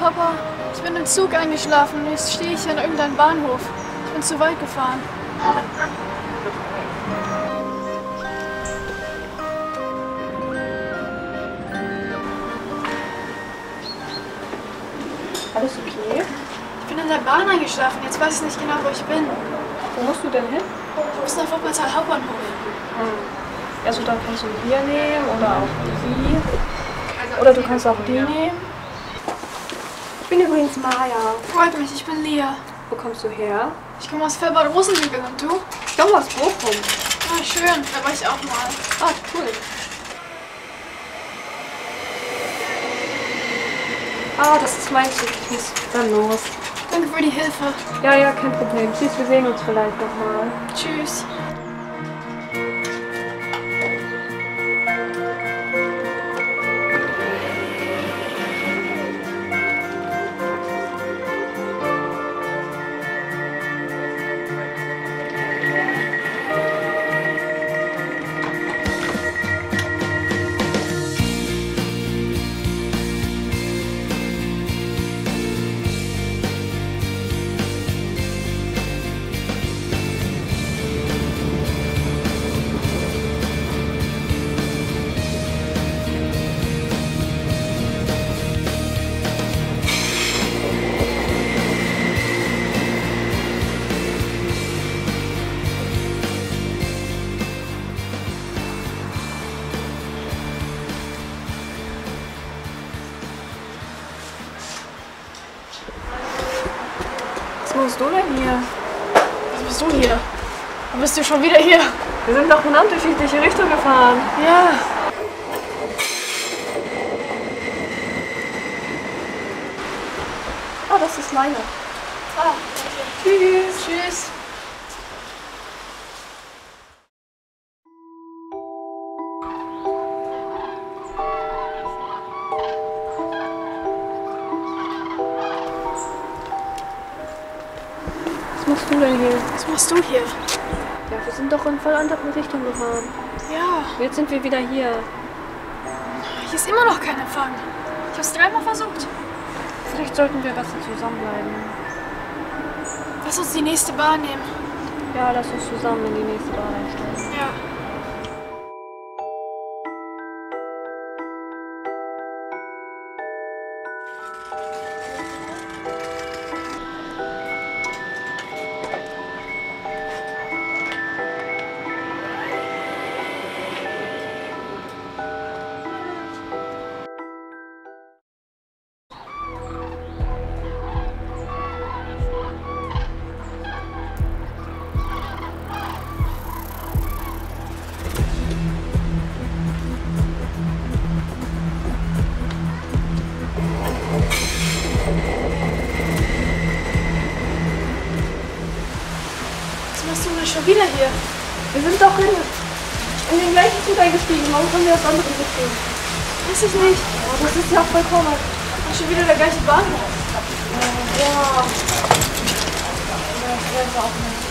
Papa, ich bin im Zug eingeschlafen. Jetzt stehe ich hier an irgendeinem Bahnhof. Ich bin zu weit gefahren. Alles okay? Ich bin in der Bahn eingeschlafen. Jetzt weiß ich nicht genau, wo ich bin. Wo musst du denn hin? Ich muss nach Wuppertal Hauptbahnhof. Also dann kannst du hier nehmen oder auch die. Oder du kannst auch die nehmen. Ich bin übrigens Maja. Freut mich, ich bin Lia. Wo kommst du her? Ich komme aus Felbert-Rosenhügel und du? Ich komme aus Bochum. Ah, schön. Da war ich auch mal. Ah, cool. Ah, das ist mein Zug. Ich muss dann los. Danke für die Hilfe. Ja, kein Problem. Tschüss, wir sehen uns vielleicht nochmal. Tschüss. Was machst du denn hier? Was bist du hier? Warum bist du schon wieder hier? Wir sind doch in unterschiedliche Richtungen gefahren. Ja. Ah, das ist meine. Ah, Tschüss. tschüss. Was machst du denn hier? Was machst du hier? Ja, wir sind doch in voll andere Richtung gefahren. Ja, Jetzt sind wir wieder hier. hier ist immer noch kein Empfang. Ich habe es dreimal versucht. Vielleicht sollten wir besser zusammenbleiben. Lass uns die nächste Bahn nehmen. Ja, lass uns zusammen in die nächste Bahn einsteigen. Ja. Was machst du denn schon wieder hier? Wir sind doch in den gleichen Zug eingestiegen. Warum können wir das andere nicht gehen? Weiß ich nicht. Oh, das ist ja vollkommen. Das ist schon wieder der gleiche Bahnhof. Ja. Das weiß auch nicht.